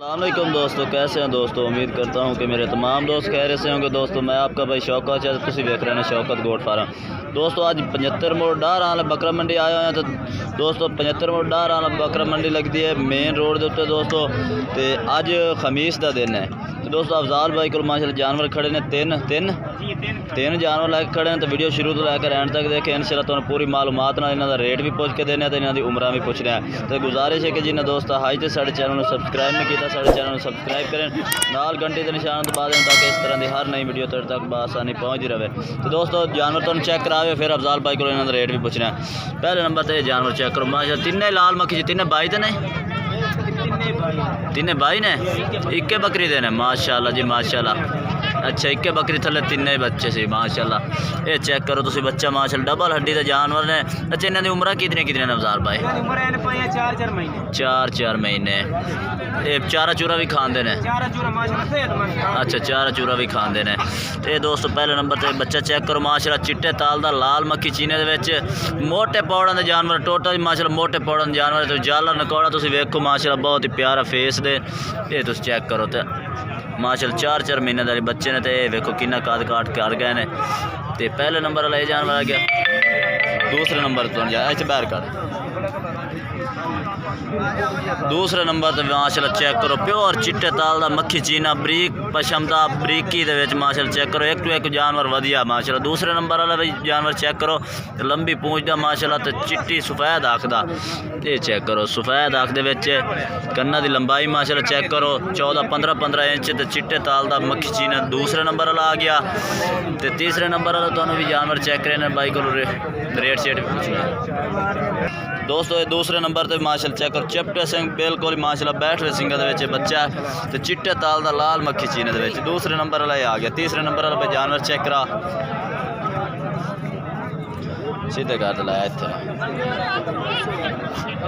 अस्सलामुअलैकुम दोस्तों, कैसे हैं दोस्तों। उम्मीद करता हूं कि मेरे तमाम दोस्त खैरियत से होंगे। दोस्तों मैं आपका भाई शौकत है, तुम देख रहे हैं शौकत गोट फार्म। दोस्तों अज 75 मोड़ डार आल बकरा मंडी आए हुए हैं। तो दोस्तों 75 मोड़ डार आल बकरा मंडी लगती है मेन रोड के उत्ते दोस्तों। तो अज खमीस का दिन है। तो दोस्तों अफजाल भाई को माशाल्लाह जानवर खड़े ने तीन जानवर लैके खड़े हैं। तो वीडियो शुरू तो लैकर एंड तक देखें। इंशाल्लाह तुहानू पूरी मालूमात नाल इन्हां दा रेट भी पुछ के देने, तो इन्हां दी उम्र भी पुछने हैं। तो गुजारिश है कि जिन्हें दोस्त हाई तो साढ़े चैनल को सबसक्राइब नहीं किया, साढ़े चैनल को सबसक्राइब करें, नाल घंटी के निशान दबा दें ताकि इस तरह की हर नई वीडियो तेरे तक बआसानी पहुँच रहे। तो दोस्तों जानवर तुम चेक करावे, फिर अफजाल भाई को इन्होंने रेट भी पूछना है। पहले नंबर पर जानवर चेक करो माशाल्लाह। तिन्ने लाल मक्खी तिन्ने बाई तो नहीं, तिन्ने बाई ने इक्के बकरी देने माशाल्लाह जी माशाल्लाह। अच्छा इक्के बकरी थले तिन्ने बच्चे से माशाल्लाह। ये चेक करो तुम बच्चा माशाल्लाह डबल हड्डी के जानवर ने। अच्छा इन्होंने उम्र कितने ने अफजाल भाई? 4 महीने। ये चारा चूरा भी खाते हैं? अच्छा चारा चूरा भी खाते हैं। तो दोस्तों पहले नंबर पर बच्चा चेक करो माशाल्लाह। चिट्टे ताल का लाल मक्खी चीने के मोटे पौड़ों के जानवर टोटल माशाल्लाह मोटे पौड़ों के जानवर। तो जाला नकौड़ा तुम वेखो माशाल्लाह बहुत ही प्यारा फेस दे। ये तुम चेक करो तो माशाल्लाह 4 महीने के बच्चे ने। तो ये वेखो किन्ना कद काट कर गए हैं। तो पहले नंबर वाला ये जानवर आ गया। दूसरे नंबर तो जाए बाहर कर। दूसरे नंबर तो माशाल्लाह चेक करो प्योर चिट्टे ताल का मक्खी चीना बरीक पशम का बरीकी दे माशाल्लाह चेक करो। एक तो एक जानवर वधिया माशाल्लाह। दूसरे नंबर वाला भी जानवर चेक करो लंबी पूंछ दा माशाल्लाह। तो चिट्टी सफेद आँख दा ये चेक करो सफेद आँख दे कन्ना की लंबाई माशाल्लाह चेक करो 14-15 इंच। तो चिट्टे ताल का मक्खी चीना दूसरे नंबर वाला आ गया। तो तीसरे नंबर वाला तो भी जानवर चेक करें भाई को रेट शेट भी पूछना। दोस्तों ये दूसरे नंबर पर माशाल्लाह चेक करो चिपटे सिंह बिल्कुल माशाल्लाह बैठ रहे सिंह के बच्चा। तो चिट्टे ताल का लाल मक्खी चीने के दूसरे नंबर वाला आ गया। तीसरे नंबर वाला जानवर चेक करा सीधे कर लाया इतने।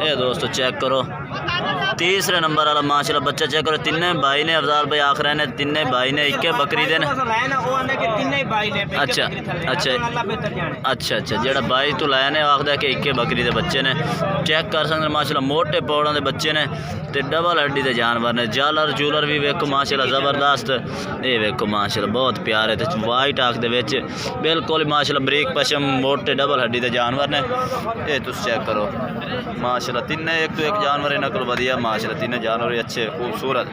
ये दोस्तों चेक करो तीसरे नंबर वाला माशाल्लाह बच्चा चेक करो। तिन्ने भाई ने अफजाल भाई आख रहे हैं तिन्ने भाई ने इक्के बकरी दे। अच्छा अच्छा अच्छा अच्छा जेड़ा भाई तो लाया ने आखदा कि इक्के बकरी दे बच्चे ने। चेक कर सकते माशाल्लाह मोटे पौड़ों के बच्चे ने। तो डबल हड्डी के जानवर ने। जालर जूलर भी वेखो माशाल्लाह ज़बरदस्त। ये वेखो माशाल्लाह बहुत प्यारे। तो वाइट आँख दे बिल्कुल माशाल्लाह बरीक पशम मोटे डबल हड्डी के जानवर ने। ये तुम चेक करो माशाल्लाह तिन्ने एक तो एक जानवर इन्हों को वधिया माशाल्लाह। तिन्ने जानवर अच्छे खूबसूरत।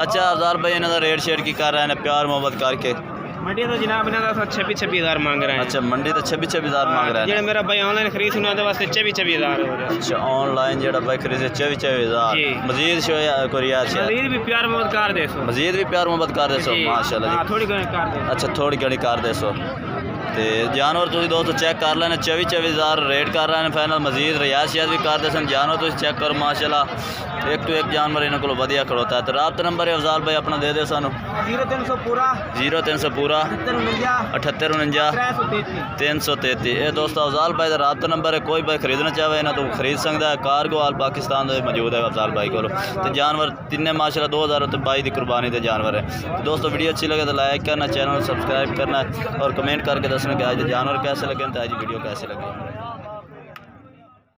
अच्छा अफजाल भाई इन्हों का रेट शेट की कर रहे हैं प्यार मोहब्बत करके? मंडी तो जनाब इन्हों का 26,000 मांग रहे हैं। अच्छा मंडी तो 26,000 मांग रहे हैं। जो मेरा भाई ऑनलाइन खरीद सुना वास्ते 24,000। अच्छा ऑनलाइन जो भाई खरीदे 24,000 मजीद को रियायत मजीद भी प्यार मोहब्बत कर दे सो। मजीद भी प्यार मोहब्बत कर दे सो माशाल्लाह। थोड़ी घनी कर दे। अच्छा थोड़ी घनी कर दे सो। तो जानवर तुम दोस्तों चेक कर लेने 24,000 रेट कर रहे हैं फाइनल। मजीद रियायत भी कर दे सन जानवर तुम चेक करो माशाल्लाह। एक तो एक जानवर इन्हों को वधिया खड़ोता है। तो रात नंबर है अफजाल भाई अपना दे दे सानू। 0300 पूरा 78 333। ये दोस्तों अफजाल भाई का रात नंबर है। कोई भाई खरीदना चाहे इन्हें तो खरीद सकता है। कारगो आल पाकिस्तान में मौजूद है अफजाल भाई को। तो जानवर तिन्ने माशाल्लाह 2022 की कुर्बानी के जानवर है। तो दोस्तों वीडियो अच्छी लगे तो लाइक करना, चैनल सब्सक्राइब करना और कमेंट करके दसना कि आज जानवर कैसे लगे तो आज वीडियो कैसे लगे।